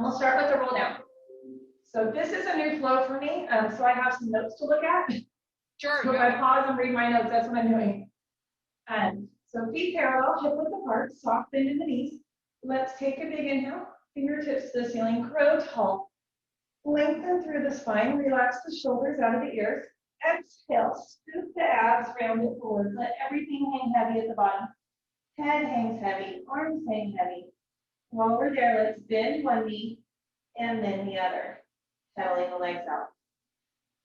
we'll start with the roll down. So this is a new flow for me, so I have some notes to look at. Sure. So if I pause and read my notes, that's what I'm doing. So feet parallel, hip width apart, soft bend in the knees. Let's take a big inhale, fingertips to the ceiling, crow tall. Lengthen through the spine, relax the shoulders out of the ears. Exhale, scoop the abs, round it forward. Let everything hang heavy at the bottom. Head hangs heavy, arms hang heavy. While we're there, let's bend one knee and then the other, pedaling the legs out.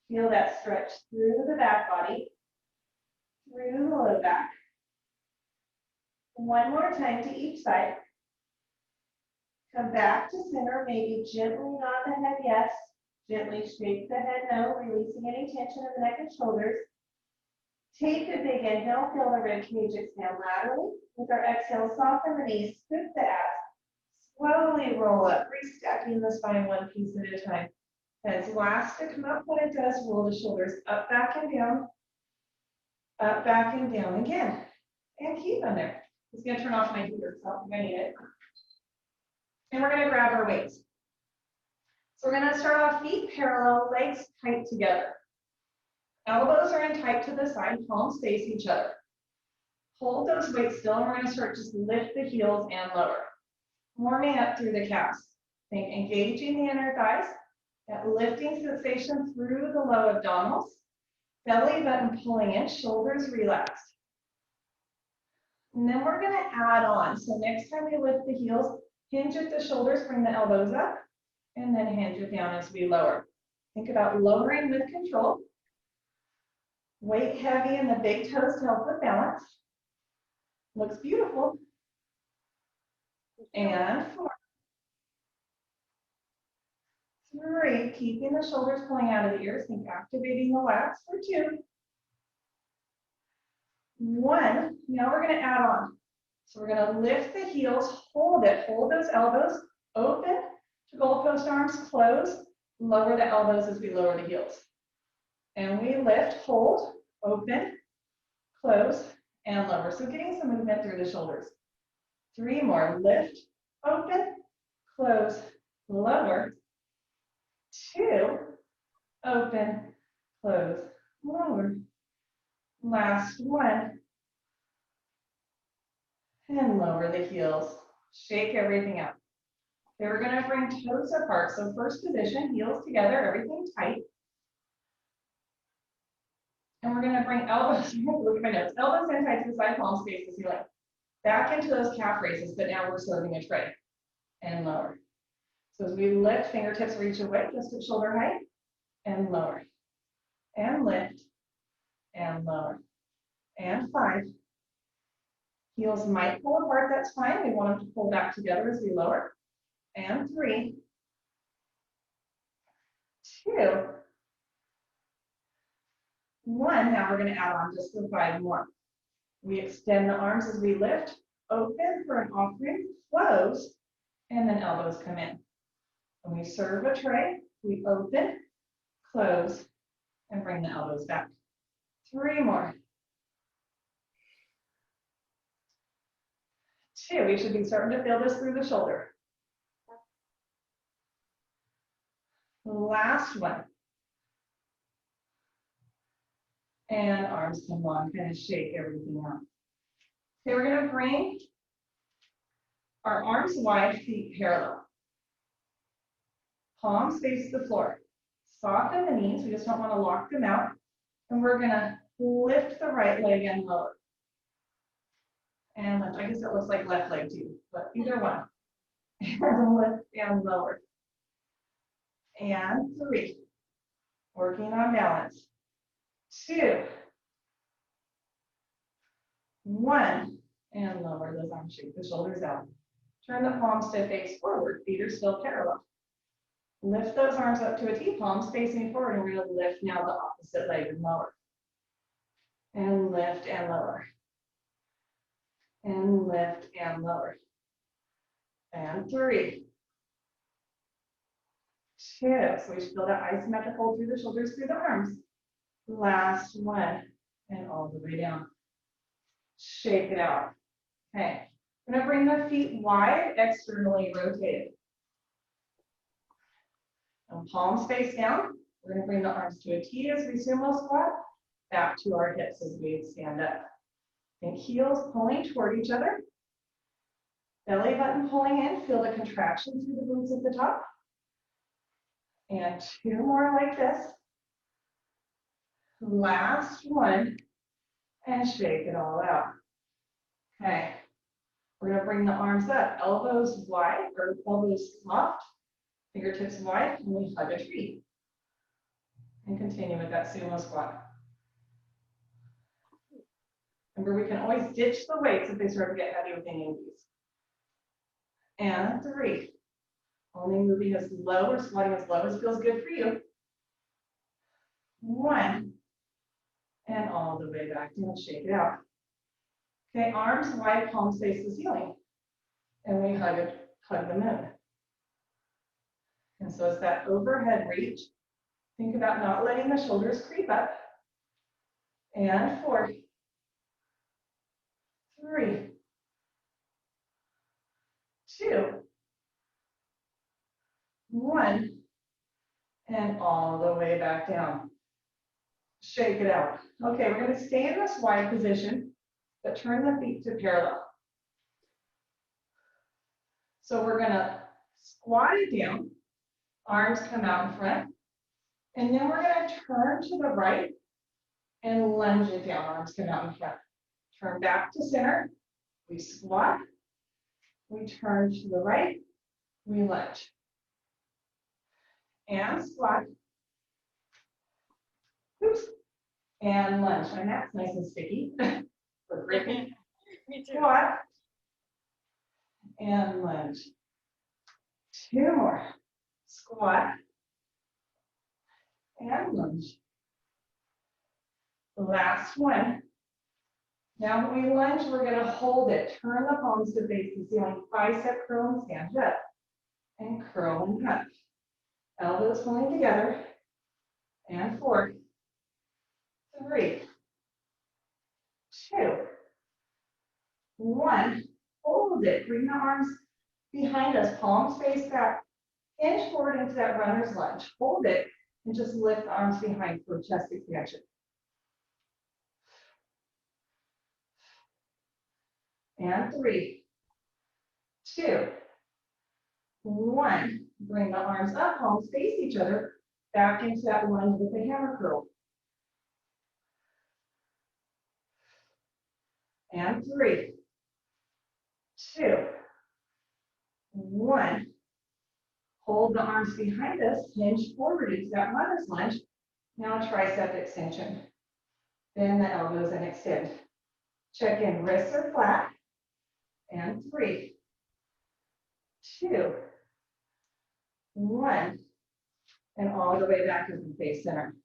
Feel that stretch through the back body, through the low back. One more time to each side. Come back to center, maybe gently nod the head yes. Gently shake the head no, releasing any tension in the neck and shoulders. Take a big inhale, feel the rib cage expand laterally. With our exhale, soften the knees, scoop the abs. Slowly roll up, restacking the spine one piece at a time. As last to come up, when it does, roll the shoulders up, back, and down. Up, back, and down again. And keep them there. Just going to turn off my heater, so I don't think I need it. And we're going to grab our weights. So we're going to start off feet parallel, legs tight together. Elbows are in tight to the side, palms face each other. Hold those weights still, and we're going to start just lift the heels and lower. Warming up through the calves. Think engaging the inner thighs, that lifting sensation through the low abdominals, belly button pulling in, shoulders relaxed. And then we're going to add on. So next time we lift the heels, hinge at the shoulders, bring the elbows up, and then hinge it down as we lower. Think about lowering with control. Weight heavy in the big toes to help with balance. Looks beautiful. And 4. 3, keeping the shoulders pulling out of the ears. Think activating the lats for 2. 1. Now we're going to add on. So we're going to lift the heels, hold it, hold those elbows, open to goalpost arms, close, lower the elbows as we lower the heels. And we lift, hold, open, close, and lower. So getting some movement through the shoulders. 3 more, lift, open, close, lower. 2, open, close, lower. Last one. And lower the heels. Shake everything up. Okay, we're going to bring toes apart. So first position, heels together, everything tight. And we're going to bring elbows, look at my notes, elbows in tight to the side, palms face the ceiling. Back into those calf raises, but now we're serving a tray. And lower. So as we lift, fingertips reach away just at shoulder height. And lower. And lift. And lower. And 5. Heels might pull apart, that's fine. We want them to pull back together as we lower. And 3, 2, 1. Now we're going to add on just for 5 more. We extend the arms as we lift, open for an offering, close, and then elbows come in. When we serve a tray, we open, close, and bring the elbows back. 3 more. 2, we should be starting to feel this through the shoulder. Last one. And arms come long, kind of shake everything out. Okay, we're going to bring our arms wide, feet parallel. Palms face the floor. Soften the knees, we just don't want to lock them out. And we're going to lift the right leg and lower. And lift. I guess it looks like left leg too, but either one. And lift and lower. And 3. Working on balance. 2. 1. And lower those arms, shake the shoulders out. Turn the palms to face forward. Feet are still parallel. Lift those arms up to a T, palms facing forward, and we're going to lift now the opposite leg and lower. And lift and lower. And lift and lower. And 3. 2. So we should feel that isometric hold through the shoulders, through the arms. Last one. And all the way down. Shake it out. Okay. We're going to bring the feet wide, externally rotated. And palms face down. We're going to bring the arms to a T as we sumo squat. Back to our hips as we stand up. Think heels pulling toward each other. Belly button pulling in. Feel the contraction through the glutes at the top. And 2 more like this. Last one. And shake it all out. Okay. We're going to bring the arms up. Elbows wide or elbows soft. Fingertips wide. And we hug a tree. And continue with that sumo squat. Remember, we can always ditch the weights if they start to get heavy with any of these. And 3. Only moving as low or squatting as low as feels good for you. 1. And all the way back down, shake it out. Okay, arms wide, palms face the ceiling. And we hug the moon. And so it's that overhead reach. Think about not letting the shoulders creep up. And 4. 3. 2. 1. And all the way back down. Shake it out. Okay, we're going to stay in this wide position, but turn the feet to parallel. So we're going to squat it down. Arms come out in front. And then we're going to turn to the right and lunge it down. Arms come out in front. Turn back to center. We squat. We turn to the right. We lunge. And squat. Oops. And lunge. My mat's nice and sticky for gripping. Me too. Squat. And lunge. 2 more. Squat. And lunge. The last one. Now when we lunge, we're going to hold it. Turn the palms to face the ceiling. Bicep curl and stand up. And curl and up. Elbows pulling together. And 4. 3. 2. 1. Hold it. Bring the arms behind us. Palms face back. Hinge forward into that runner's lunge. Hold it. And just lift the arms behind for chest expansion. And 3. 2. 1. Bring the arms up. Palms face each other. Back into that lunge with the hammer curl. And 3. 2. 1. Hold the arms behind us, hinge forward into that runner's lunge. Now tricep extension. Bend the elbows and extend. Check in, wrists are flat. And 3, 2, 1. And all the way back as we face center.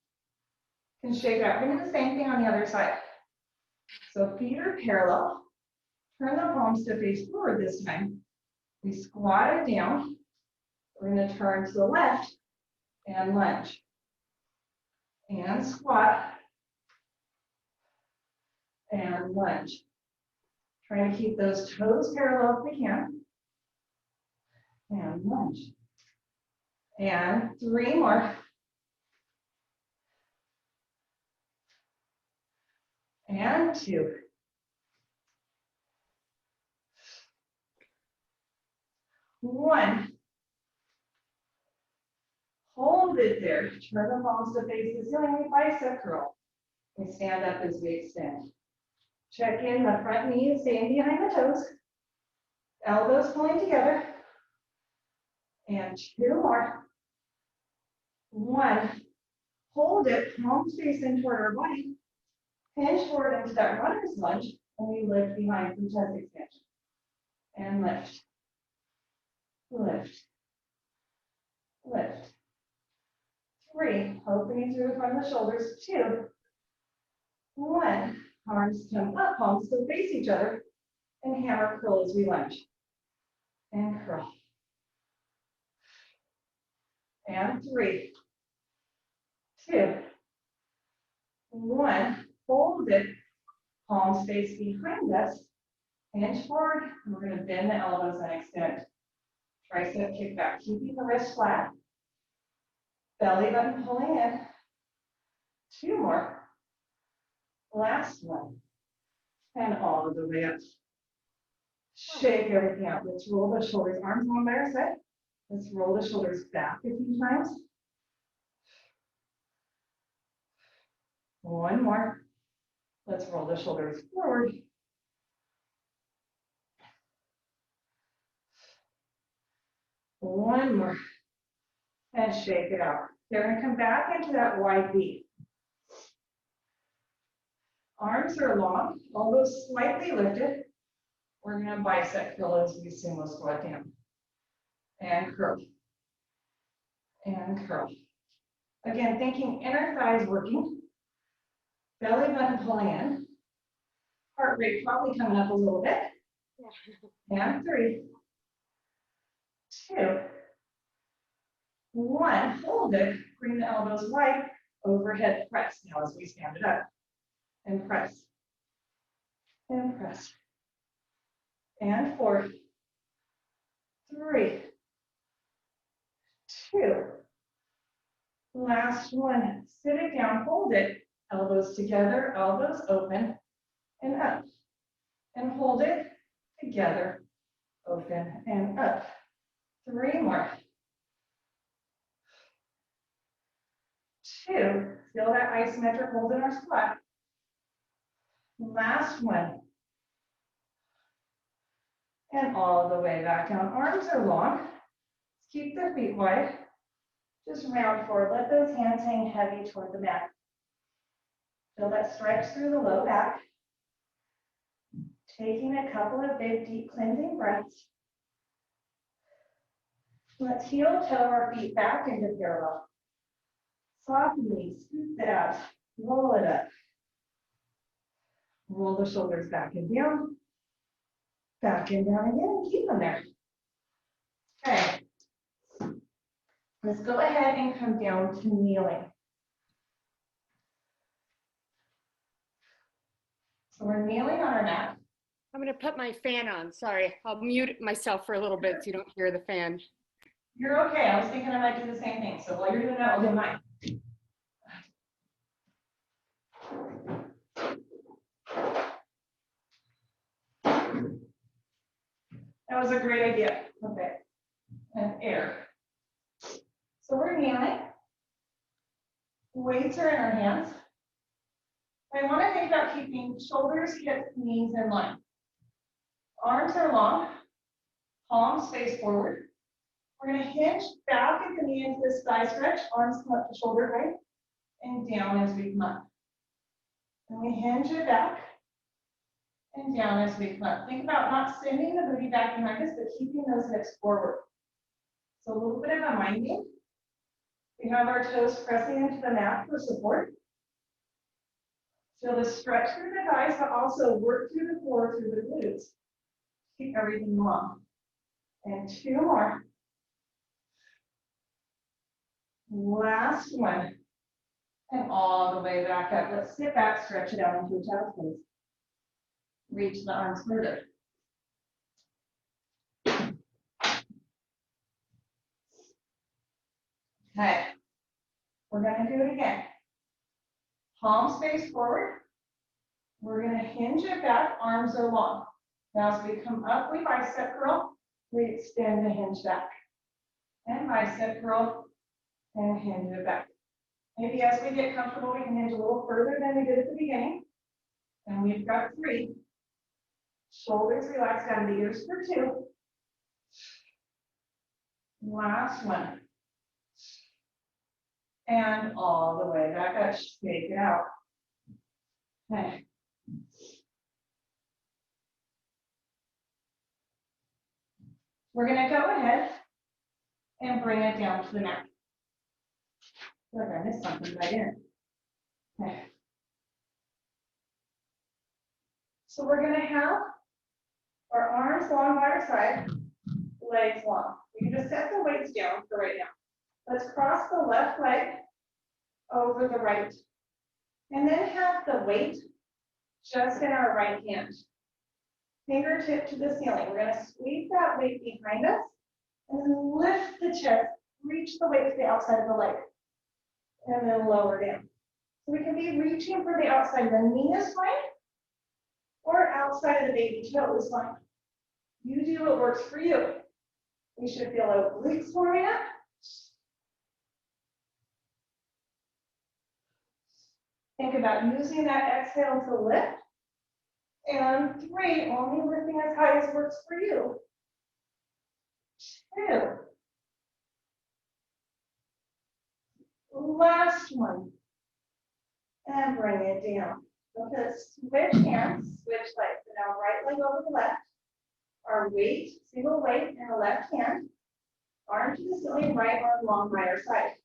Can shake it out. We're going to do the same thing on the other side. So feet are parallel. Turn the palms to face forward this time. We squat it down. We're going to turn to the left and lunge. And squat. And lunge. Trying to keep those toes parallel if we can. And lunge. And 3 more. And 2. 1. Hold it there. Turn the palms to face the ceiling. We bicep curl. We stand up as we extend. Check in the front knees, staying behind the toes. Elbows pulling together. And 2 more. 1. Hold it. Palms facing toward our body. Hinge forward into that runner's lunge. And we lift behind from chest expansion. And lift. Lift. Lift. 3. Opening through the front of the shoulders. 2. 1. Arms come up, palms still face each other. And hammer curl as we lunge. And curl. And 3, 2, 1. Hold it. Palms face behind us. Hinge forward. And we're going to bend the elbows and extend. Tricep kick back, keeping the wrist flat. Belly button pulling in. 2 more. Last one. And all the way up. Shake everything out. Let's roll the shoulders, arms on by our side. Let's roll the shoulders back a few times. One more. Let's roll the shoulders forward. One more. And shake it out. They're going to come back into that wide V. Arms are long, elbows slightly lifted. We're going to bicep curl as we sumo squat down. And curl. And curl. Again, thinking inner thighs working. Belly button pulling in. Heart rate probably coming up a little bit. Yeah. And 3, 2, 1. Hold it. Bring the elbows wide. Overhead press. Now as we stand it up. And press. And press. And 4, 3, 2. Last one. Sit it down. Hold it. Elbows together. Elbows open. And up. And hold it. Together. Open and up. 3 more. 2. Feel that isometric hold in our squat. Last one. And all the way back down. Arms are long. Keep the feet wide. Just round forward. Let those hands hang heavy toward the mat. Feel that stretch through the low back. Taking a couple of big, deep cleansing breaths. Let's heel toe our feet back into parallel. Softly scoop it out. Roll it up. Roll the shoulders back and down. Back and down again, and keep them there. Okay. Let's go ahead and come down to kneeling. So we're kneeling on our mat. I'm going to put my fan on. Sorry, I'll mute myself for a little bit so you don't hear the fan. You're okay. I was thinking I might do the same thing. So while you're doing that, I'll do mine. That was a great idea. Okay. And air. So we're kneeling. Weights are in our hands. I want to think about keeping shoulders, hips, knees in line. Arms are long. Palms face forward. We're going to hinge back at the knee into this thigh stretch. Arms come up to shoulder height. And down as we come up. And we hinge it back. And down as we come up. Think about not sending the booty back behind us, but keeping those hips forward. So a little bit of a minding. We have our toes pressing into the mat for support. Feel the stretch through the thighs, but also work through the core, through the glutes. Keep everything long. And 2 more. Last one. And all the way back up. Let's sit back, stretch it out into a child's pose. Reach the arms further. Okay. We're going to do it again. Palms face forward. We're going to hinge it back. Arms are long. Now as we come up, we bicep curl. We extend the hinge back. And bicep curl. And hinge it back. Maybe as we get comfortable, we can hinge a little further than we did at the beginning. And we've got 3. Shoulders relax down to ears for 2. Last one. And all the way back up. Shake it out. Okay. We're going to go ahead and bring it down to the mat. Look, I missed something right in. Okay. So we're going to have our arms long by our side, legs long. We can just set the weights down for right now. Let's cross the left leg over the right. And then have the weight just in our right hand. Fingertip to the ceiling. We're going to sweep that weight behind us and then lift the chest. Reach the weight to the outside of the leg. and then lower down. So we can be reaching for the outside. The knee is fine, or outside of the baby toe is fine. You do what works for you. We should feel our glutes warming up. Think about using that exhale to lift. And 3, only lifting as high as works for you. 2. Last one. And bring it down. Okay, switch hands, switch legs. So now right leg over the left. Our weight, single weight in the left hand. Arm to the ceiling, right arm long by our side.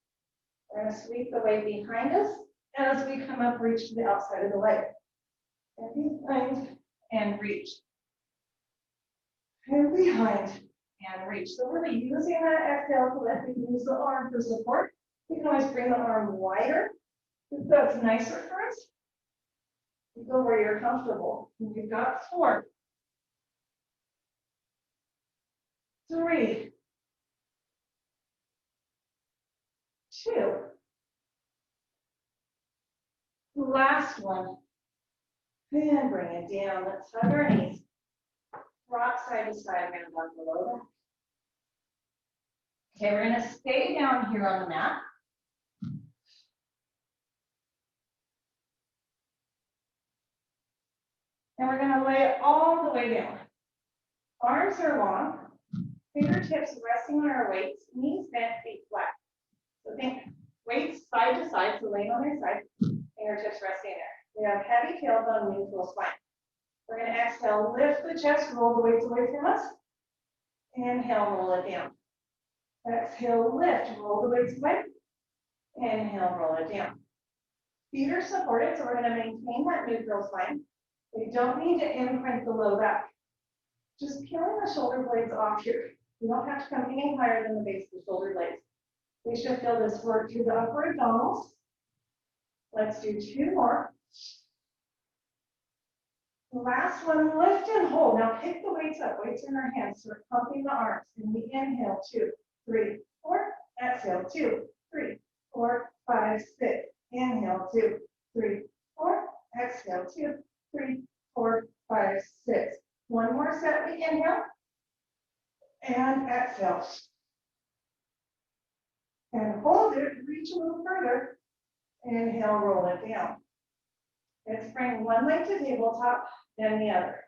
We're going to sweep the weight behind us. And as we come up, reach to the outside of the leg. And behind and reach. And behind and reach. So we're really using that exhale to lift. We can use the arm for support. You can always bring the arm wider. If that's nicer for us. You go where you're comfortable. We've got 4. 3. 2. Last one. And bring it down. Let's hug our knees. Rock side to side, we're going to walk below that. Okay, we're going to stay down here on the mat. And we're going to lay it all the way down. Arms are long, fingertips resting on our weights, knees bent, feet flat. So think weights side to side, so laying on their side, fingertips resting there. We have heavy tailbone, neutral spine. We're going to exhale, lift the chest, roll the weights away from us. Inhale, roll it down. Exhale, lift, roll the weights away. Inhale, roll it down. Feet are supported, so we're going to maintain that neutral spine. We don't need to imprint the low back. Just peeling the shoulder blades off here. We don't have to come any higher than the base of the shoulder blades. We should feel this work through the upper abdominals. Let's do 2 more. Last one, lift and hold. Now pick the weights up. Weights in our hands. So we're pumping the arms. And we inhale, 2, 3, 4. Exhale, 2, 3, 4, 5, 6. Inhale, 2, 3, 4. Exhale, 2, 3, 4, 5, 6. One more set. We inhale. And exhale. And hold it. Reach a little further. Inhale, roll it down. Let's bring one leg to tabletop, then the other.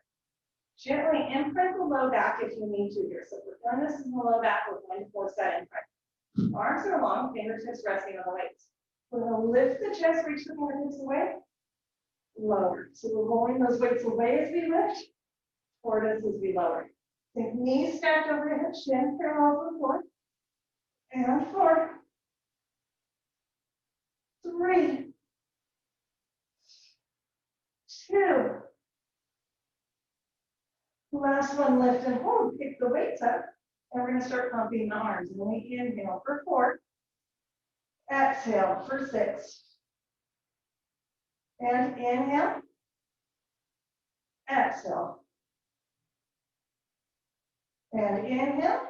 Gently imprint the low back if you need to here. So if we're doing this in the low back, we're going to force that imprint. Arms are long, fingertips resting on the weights. We're going to lift the chest, reach the fingertips away, lower. So we're rolling those weights away as we lift, toward us as we lower. Think knees stacked overhead, shin parallel to the floor. And 4, 3, 2. Last one, lift and hold. Pick the weights up. And we're going to start pumping the arms. And we inhale for 4. Exhale for 6. And inhale. Exhale. And inhale.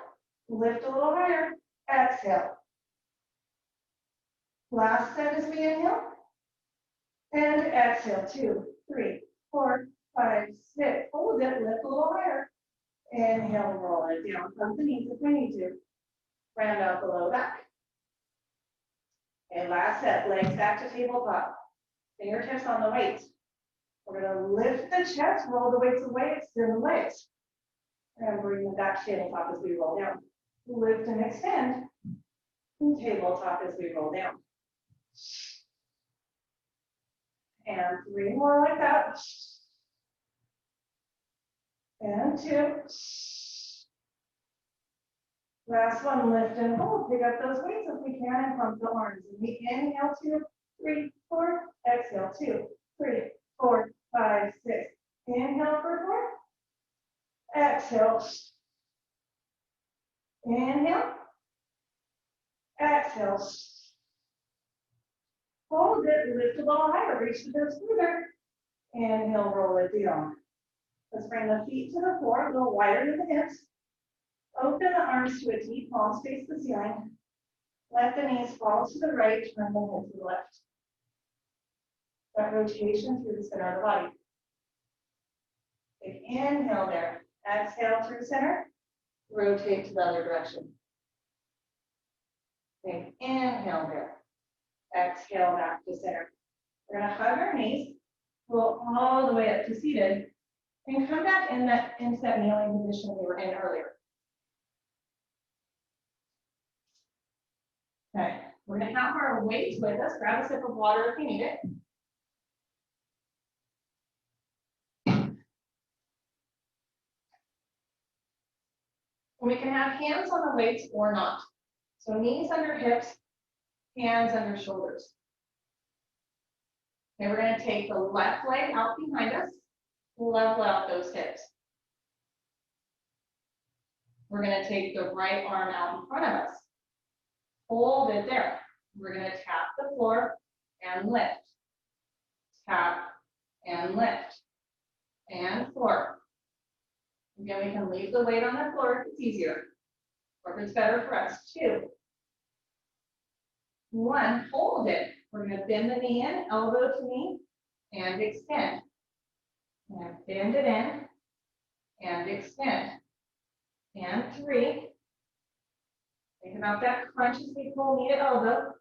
Lift a little higher. Exhale. Last set as we inhale. And exhale. 2, 3, 4, 5, 6. Hold it. Lift a little higher. Inhale. Roll it down. Pump the knees if we need to. Round out the low back. And last set. Legs back to tabletop. Fingertips on the weights. We're going to lift the chest. Roll the weights away. Extend the legs. And bring them back to tabletop as we roll down. Lift and extend. And tabletop as we roll down. And 3 more like that. And 2. Last one, lift and hold. Pick up those weights if we can and pump the arms. And we inhale, 2, 3, 4. Exhale, 2, 3, 4, 5, 6. Inhale for 4. Exhale. Inhale. Exhale. Hold it, lift the ball higher, reach the hips further. Inhale, roll it down. Let's bring the feet to the floor, a little wider than the hips. Open the arms to a T, palms face the ceiling. Let the knees fall to the right, turn the head to the left. That rotation through the center of the body. Big inhale there. Exhale through center. Rotate to the other direction. Big inhale there. Exhale back to center. We're going to hug our knees, roll all the way up to seated, and come back into that kneeling position we were in earlier. Okay, we're going to have our weights with us. Grab a sip of water if you need it. We can have hands on the weights or not. So knees under hips, hands under shoulders. Okay, we're going to take the left leg out behind us, level out those hips. We're going to take the right arm out in front of us. Hold it there. We're going to tap the floor and lift. Tap and lift. And floor. Again, we can leave the weight on the floor if it's easier, or if it's better for us. 2, 1, hold it. We're going to bend the knee in, elbow to knee, and extend. And bend it in, and extend. And 3. Think about that crunch as we pull knee to elbow.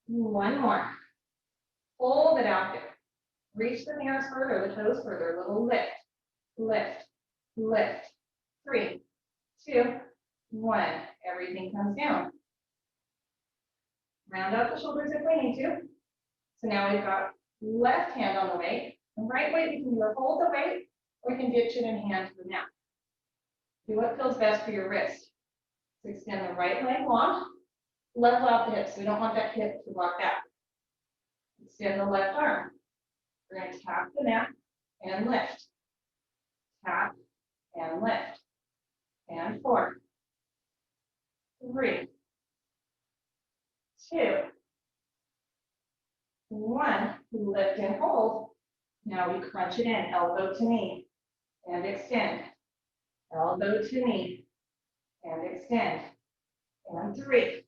1 more. Hold it out there. Reach the hands further, the toes further. Little lift, lift, lift. 3, 2, 1. Everything comes down. Round out the shoulders if we need to. So now we've got left hand on the weight. And right weight, we can either hold the weight or we can ditch it and hand to the mat. Do what feels best for your wrist. So extend the right leg long. Level out the hips. We don't want that hip to rock back. Extend the left arm. We're going to tap the mat and lift. Tap and lift. And 4, 3, 2, 1. Lift and hold. Now we crunch it in, elbow to knee, and extend. Elbow to knee, and extend. And 3,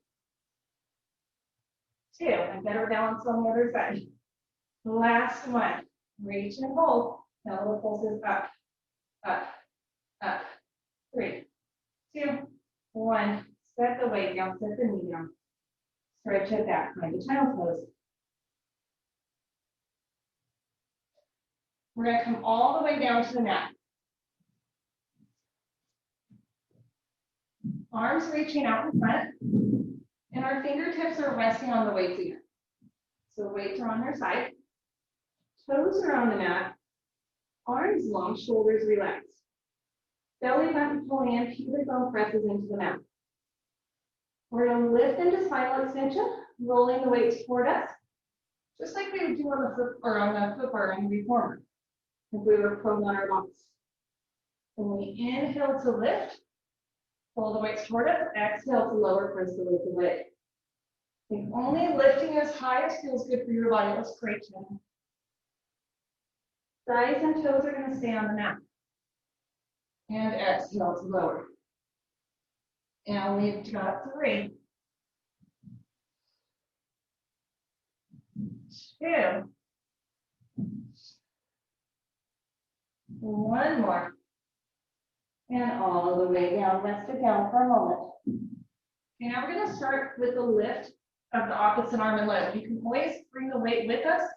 2, and better balance on the other side. Last one. Reach and hold. Now the pulse is up, up, up. 3, 2, 1. Set the weight down, set the knee down. Stretch it back, find the child's pose. We're going to come all the way down to the mat. Arms reaching out in front, and our fingertips are resting on the weights again. So weights are on their side. Toes are on the mat. Arms long, shoulders relaxed. Belly button pulling in, pubic bone presses into the mat. We're going to lift into spinal extension, rolling the weights toward us, just like we would do on the foot or on the foot bar on the reformer, if we were prone on our butts. When we inhale to lift, pull the weights toward us, exhale to lower, press the weight away. If only lifting as high as feels good for your body. Let's straighten it. Thighs and toes are going to stay on the mat. And exhale to lower. And we've got 3, 2, 1 more. And all the way down, rest it down for a moment. Okay, now we're going to start with the lift of the opposite arm and leg. You can always bring the weight with us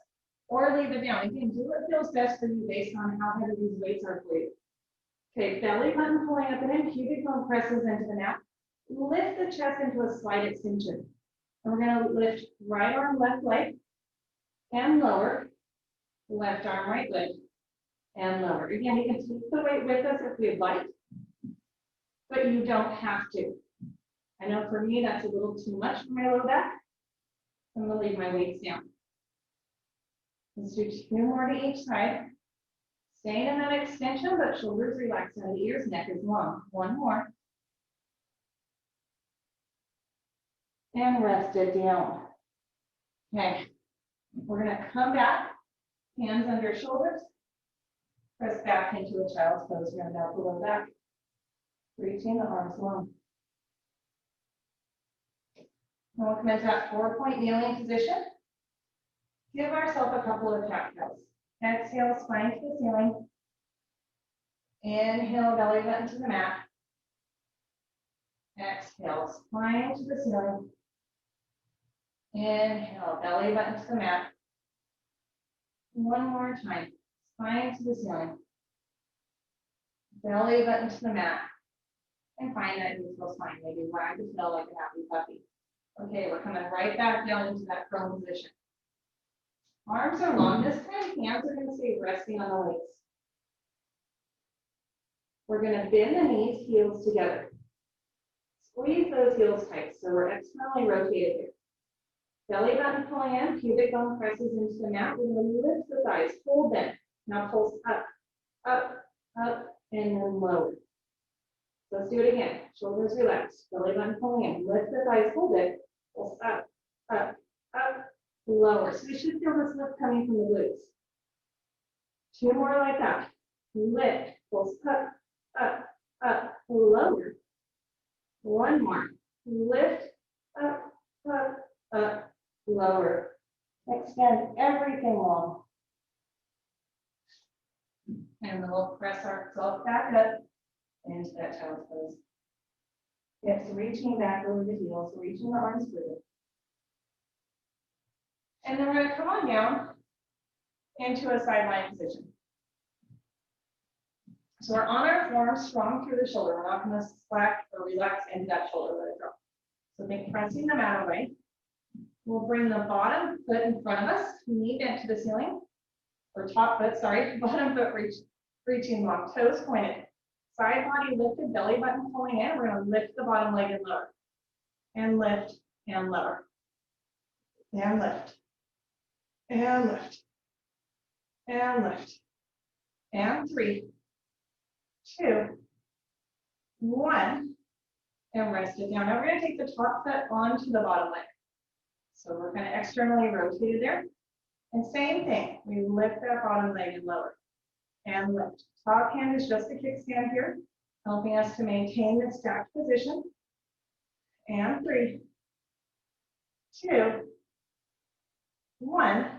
or leave it down. Again, do what feels best for you based on how heavy these weights are for you. Okay, belly button pulling up and in, pubic bone presses into the mat. Lift the chest into a slight extension. And we're going to lift right arm, left leg, and lower. Left arm, right leg, and lower. Again, you can take the weight with us if we'd like, but you don't have to. I know for me, that's a little too much for my low back. I'm going to leave my weights down. Let's do 2 more to each side. Staying in that extension, but shoulders relaxed on the ears, neck is long. 1 more. And rest it down. Okay, we're going to come back, hands under shoulders, press back into a child's pose, round out the low back, reaching the arms long. We'll come into that 4-point kneeling position. Give ourselves a couple of cat cows. Exhale, spine to the ceiling. Inhale, belly button to the mat. Exhale, spine to the ceiling. Inhale, belly button to the mat. One more time. Spine to the ceiling. Belly button to the mat. And find that neutral spine. Maybe wag the tail like a happy puppy. Okay, we're coming right back down into that prone position. Arms are long this time. Hands are going to stay resting on the legs. We're going to bend the knees, heels together. Squeeze those heels tight so we're externally rotated here. Belly button pulling in, pubic bone presses into the mat. We're going to lift the thighs, hold them. Now pulse up, up, up, and then lower. Let's do it again. Shoulders relaxed, belly button pulling in. Lift the thighs, hold it. Pulse up, up, up, lower. So we should feel this lift coming from the glutes. 2 more like that. Lift, pulse up, up, up, lower. 1 more. Lift, up, up, up, lower. Extend everything long. And then we'll press ourselves back up into that child's pose. Hips reaching back over the heels, reaching the arms through. And then we're going to come on down into a sideline position. So we're on our form, strong through the shoulder. We're not going to slack or relax into that shoulder, let it drop. So think pressing the mat away. We'll bring the bottom foot in front of us, knee bent to the ceiling, or top foot, sorry, bottom foot reaching long, toes pointed. Side body lifted, belly button pulling in. We're going to lift the bottom leg and lower. And lift and lower. And lift. And lift. And lift. And 3, 2, 1. And rest it down. Now we're going to take the top foot onto the bottom leg. So we're going to externally rotate it there. And same thing. We lift that bottom leg and lower. And lift. Top hand is just a kickstand here, helping us to maintain this stacked position. And 3, 2, 1,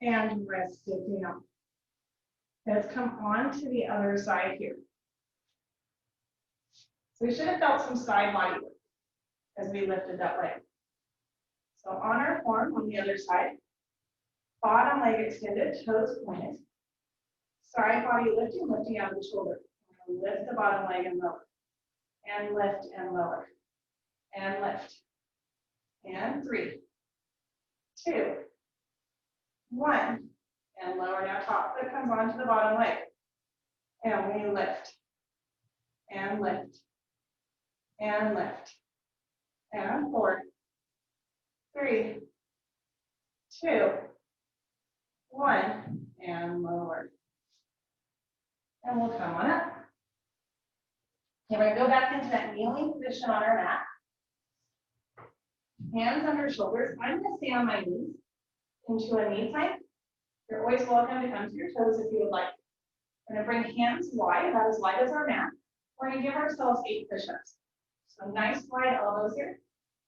and rest it down. Let's come on to the other side here. So we should have felt some side body work as we lifted that leg. So on our form on the other side, bottom leg extended, toes pointed. Side body lifting, lifting out of the shoulder. Lift the bottom leg and lower. And lift and lower. And lift. And 3, 2, 1. And lower. Now top foot comes onto the bottom leg. And we lift. And lift. And lift. And 4, 3, 2, 1. And lower. And we'll come on up. Okay, we're going to go back into that kneeling position on our mat. Hands under shoulders. I'm going to stay on my knees into a knee plank. You're always welcome to come to your toes if you would like. We're going to bring hands wide, about as wide as our mat. We're going to give ourselves 8 push-ups. So nice wide elbows here,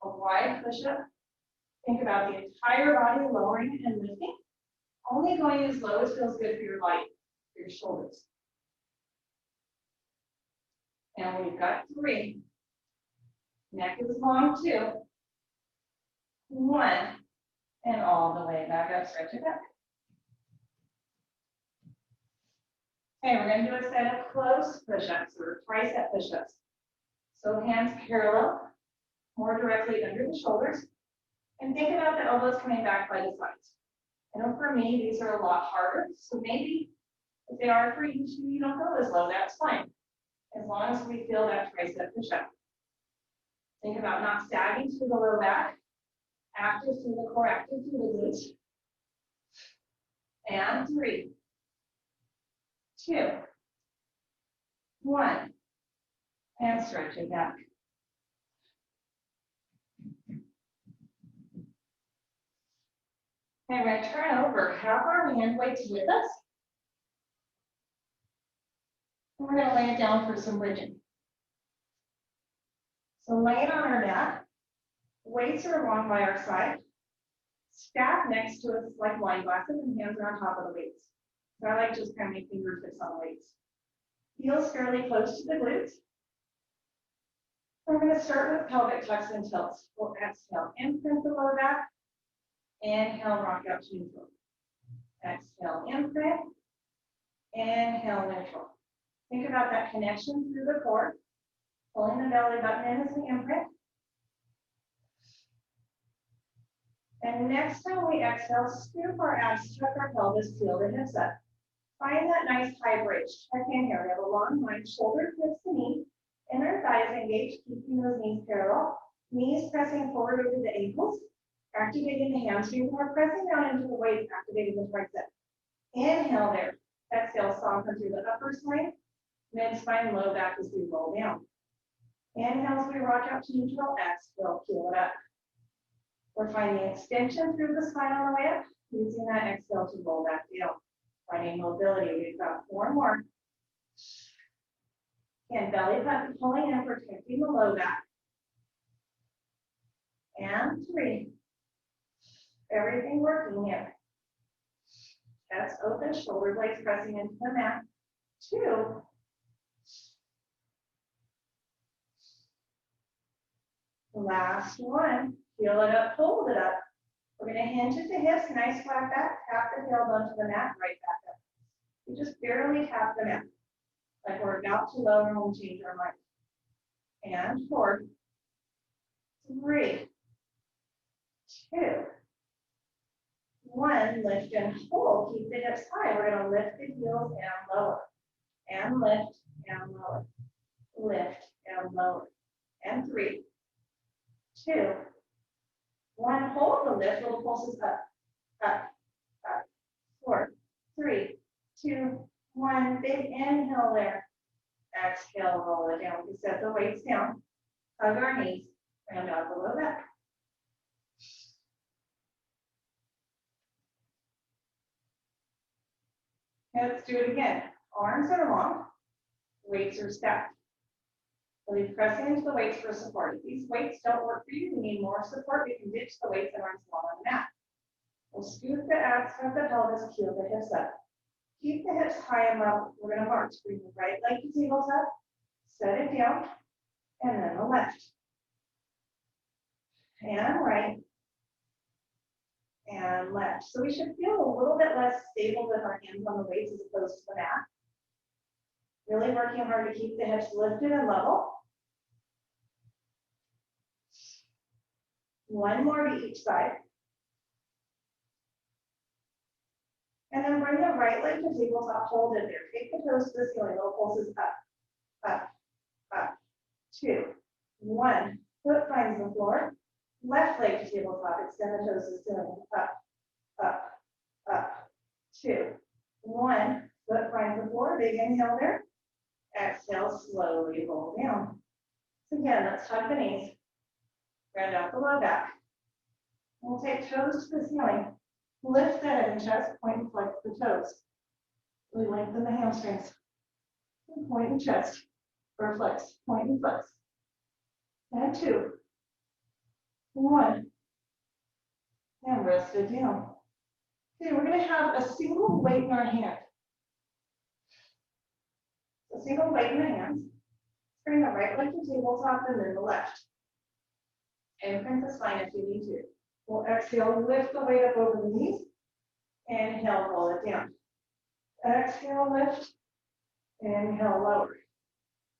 a wide push-up. Think about the entire body lowering and lifting. Only going as low as feels good for your body, for your shoulders. And we've got 3. Neck is long 2. 1. And all the way back up, stretch it back. Okay, we're going to do a set of close push-ups or tricep push-ups. So hands parallel, more directly under the shoulders. And think about the elbows coming back by the sides. I know for me, these are a lot harder. So maybe if they are for you, you don't go as low, that's fine. As long as we feel that tricep push-up. Think about not sagging through the low back, active through the core, active through the glutes. And 3, 2, 1. And stretch it back. Okay, we're going to turn over, have our hand weights with us. And we're going to lay it down for some bridging. So lay it on our mat. Weights are along by our side. Staff next to us like wine glasses and hands are on top of the weights. So I like just kind of my fingertips on weights. Heels fairly close to the glutes. We're going to start with pelvic tucks and tilts. We'll exhale, imprint the low back. Inhale, rock out to neutral. Exhale, imprint. Inhale, neutral. Think about that connection through the core. Pulling the belly button in as we imprint. And next time we exhale, scoop our abs, tuck our pelvis, peel the hips up. Find that nice high bridge. Check in here. We have a long line, shoulder, hips, and knee. Inner thighs engaged, keeping those knees parallel. Knees pressing forward over the ankles, activating the hamstrings. We're pressing down into the weights, activating the tricep. Inhale there. Exhale, soften through the upper spine, mid-spine, low back as we roll down. Inhale as we rock out to neutral. Exhale, peel it up. We're finding extension through the spine on the way up, using that exhale to roll back down. Finding mobility. We've got 4 more. Again, belly button pulling in, protecting the low back. And 3. Everything working here. Chest open, shoulder blades pressing into the mat. 2. Last one. Peel it up, hold it up. We're going to hinge at the hips, nice flat back, tap the tailbone to the mat, right back up. We just barely tap the mat, like we're about to lower when we change our mind. And 4, 3, 2, 1. Lift and hold. Keep the hips high. We're going to lift the heels and lower. And lift and lower. Lift and lower. And 3, 2, 1. Hold the lift. Little pulses up, up, up. 4, 3, 2, 1. Big inhale there. Exhale, roll it down. We set the weights down. Hug our knees. Round out the low back. Let's do it again. Arms are long. Weights are stacked. We'll be pressing into the weights for support. If these weights don't work for you, you need more support, we can ditch the weights and arms long on the mat. We'll scoop the abs, tuck the pelvis, peel the hips up. Keep the hips high and level. We're going to march. Bring the right leg to tabletop, set it down, and then the left. And right, and left. So we should feel a little bit less stable with our hands on the weights as opposed to the mat. Really working hard to keep the hips lifted and level. 1 more to each side. And then bring the right leg to tabletop, hold it there. Take the toes to the ceiling, little pulses up, up, up. 2, 1. Foot finds the floor. Left leg to tabletop, extend the toes to the ceiling, up, up, up. 2, 1. Foot finds the floor, big inhale there. Exhale, slowly roll down. So again, let's hug the knees. Round out the low back. We'll take toes to the ceiling. Lift the head and chest, point and flex the toes. We lengthen the hamstrings. And point and chest, or flex, point and flex. And 2, 1. And rest it down. Okay, we're going to have a single weight in our hand. A single weight in the hands. Bring the right leg to tabletop and then the left. Imprint the spine if you need to. We'll exhale, lift the weight up over the knees. Inhale, roll it down. Exhale, lift. Inhale, lower.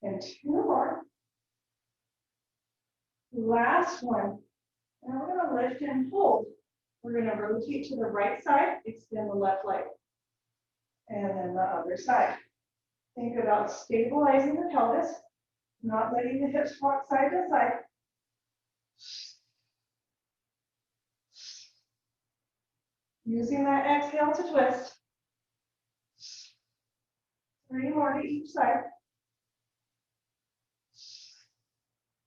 And 2 more. Last one. And we're going to lift and hold. We're going to rotate to the right side, extend the left leg. And then the other side. Think about stabilizing the pelvis, not letting the hips rock side to side. Using that exhale to twist. 3 more to each side.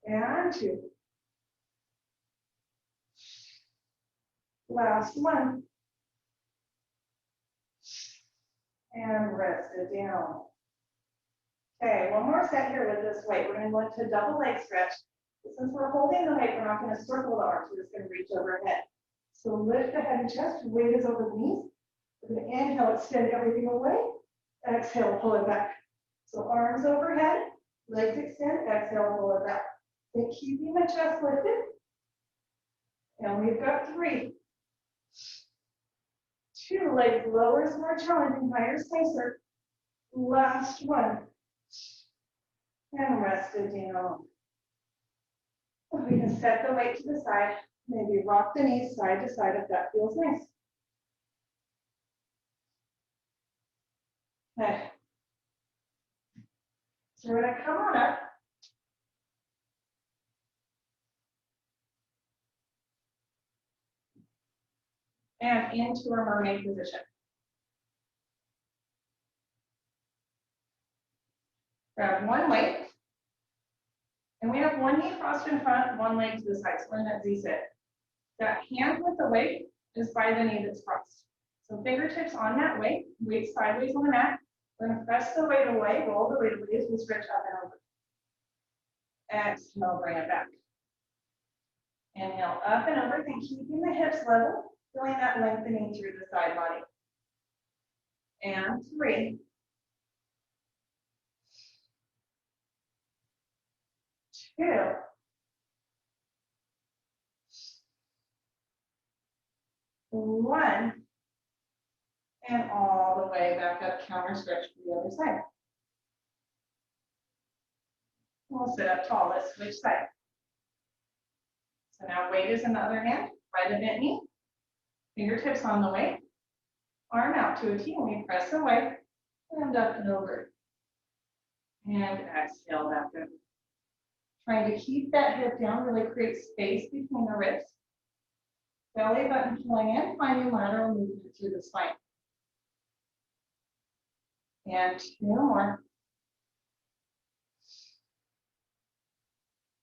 And 2. Last one. And rest it down. Okay, one more set here with this weight. We're going to go into double leg stretch. Since we're holding the weight, we're not going to circle the arms. We're just going to reach overhead. So lift the head and chest. Weight is over the knees. We're going to inhale, extend everything away. Exhale, pull it back. So arms overhead, legs extend. Exhale, pull it back. And keeping the chest lifted. And we've got 3. 2, legs lower is more challenging, higher spacer. Last one. And rest it down. We can set the weight to the side. Maybe rock the knees side to side if that feels nice. Okay. So we're going to come on up. And into our mermaid position. Grab one weight. And we have one knee crossed in front, one leg to the side. So we're in that Z sit. That hand with the weight is by the knee that's crossed. So fingertips on that weight sideways on the mat. We're going to press the weight away, roll the weight away as we stretch up and over. Exhale, bring it back. Inhale, up and over, and keeping the hips level, feeling that lengthening through the side body. And 3. 2. 1. And all the way back up, counter stretch to the other side. We'll sit up tall. Let's switch sides. So now weight is in the other hand, by the bent knee. Fingertips on the weight. Arm out to a T, and we press away, and up and over. And exhale back up. Trying to keep that hip down, really create space between the ribs. Belly button pulling in, finding lateral movement through the spine. And 2 more.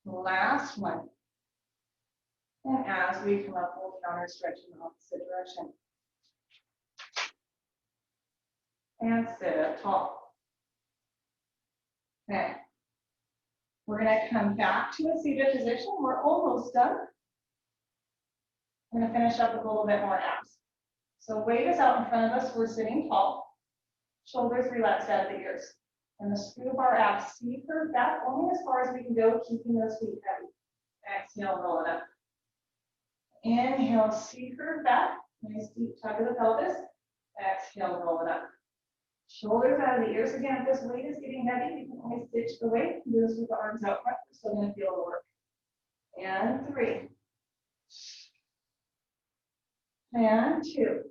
Last one. And as we come up, we'll counter stretch in the opposite direction. And sit up tall. Okay. We're going to come back to a seated position. We're almost done. We're going to finish up with a little bit more abs. So weight is out in front of us. We're sitting tall. Shoulders relaxed out of the ears. And the scoop our abs, see curve back only as far as we can go, keeping those feet heavy. Exhale, roll it up. Inhale, see curve back. Nice deep tug of the pelvis. Exhale, roll it up. Shoulders out of the ears. Again, if this weight is getting heavy, you can always stitch the weight. Do this with the arms out front. We're still going to feel the work. And 3. And 2.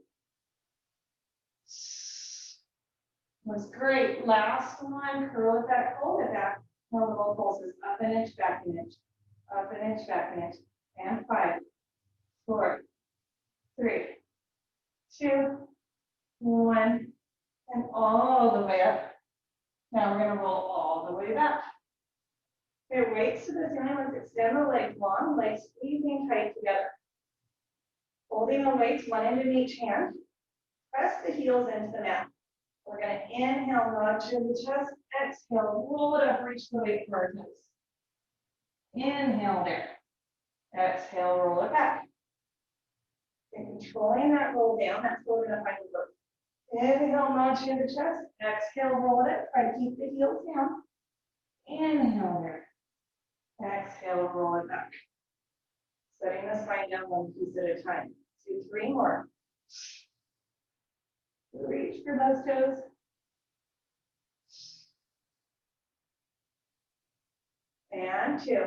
Was great. Last one, curl it back, hold it back. No little pulses, up an inch, back an inch, up an inch, back an inch. And 5, 4, 3, 2, 1, and all the way up. Now we're going to roll all the way back. Okay, weights to the ceiling. Let's extend the legs long, legs squeezing tight together. Holding the weights, one end in each hand. Press the heels into the mat. We're going to inhale, nod to the chest. Exhale, roll it up, reach the weight for our toes. Inhale there. Exhale, roll it back. And controlling that roll down, that's where we're going to find the work. Inhale, nod to the chest. Exhale, roll it up. Try to keep the heels down. Inhale there. Exhale, roll it back. Setting the spine down one piece at a time. Do 3 more. Reach for those toes. And 2.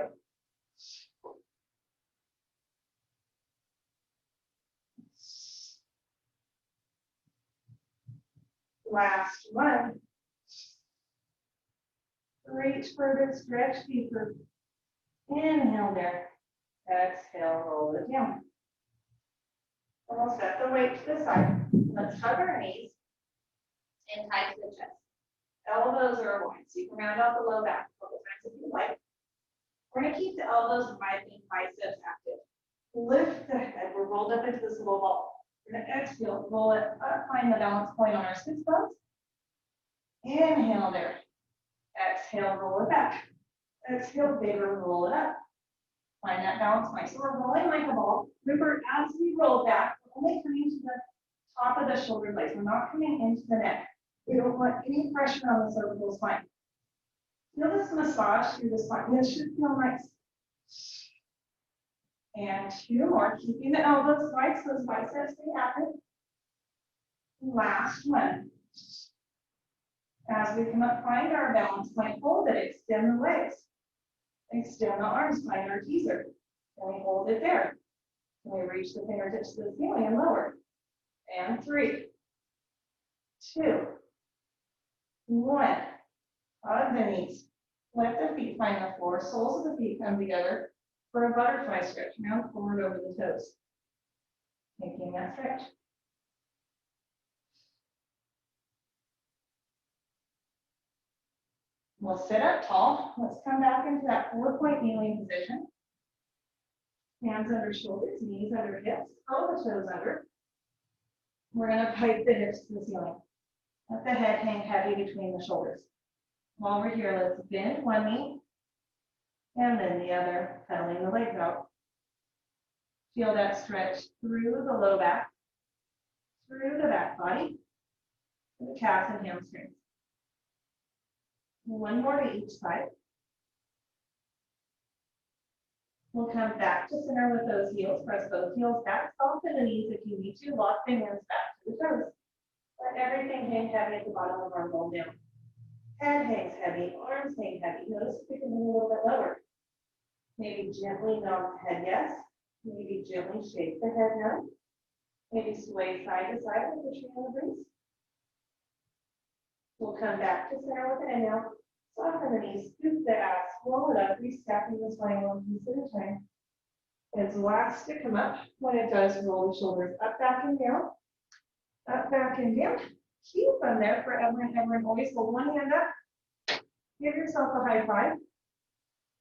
Last one. Reach further, stretch deeper. Inhale there. Exhale, roll it down. And we'll set the weight to the side. Let's hug our knees and tight to the chest. Elbows are wide, so you can round out the low back a couple times if you like. We're going to keep the elbows wide and biceps active. Lift the head. We're rolled up into this little ball. We're going to exhale, roll it up, find the balance point on our sits bones. Inhale there. Exhale, roll it back. Exhale, bigger, roll it up. Find that balance point. So we're rolling like a ball. Remember, as we roll back, we're only coming to the top of the shoulder blades. We're not coming into the neck. We don't want any pressure on the cervical spine. Feel this massage through the spine. This should feel nice. And 2 more, keeping the elbows wide so those biceps stay active. Last one. As we come up, find our balance point, hold it, extend the legs. Extend the arms, find our teaser. And we hold it there. And we reach the fingertips to the ceiling and lower. And 3, 2, 1. Hug the knees. Let the feet find the floor. Soles of the feet come together for a butterfly stretch. Now forward over the toes. Making that stretch. We'll sit up tall. Let's come back into that 4-point kneeling position. Hands under shoulders, knees under hips, curl the toes under. We're going to pipe the hips to the ceiling. Let the head hang heavy between the shoulders. While we're here, let's bend one knee and then the other, pedaling the legs out. Feel that stretch through the low back, through the back body, the calves and hamstrings. One more to each side. We'll come back to center with those heels. Press both heels back, soften the knees if you need to. Lock the hands back to the toes. Let everything hang heavy at the bottom of our roll down. Head hangs heavy, arms hang heavy. Notice if we can move a little bit lower. Maybe gently nod the head yes. Maybe gently shake the head no. Maybe sway side to side with the tree on the breeze. We'll come back to center with an inhale. Soften the knees, scoop the ass, roll it up, restacking the spine 1 piece at a time. It's last to come up. When it does, roll the shoulders up, back, and down. Up, back, and down. Keep them there forever and ever and always. Hold one hand up. Give yourself a high five.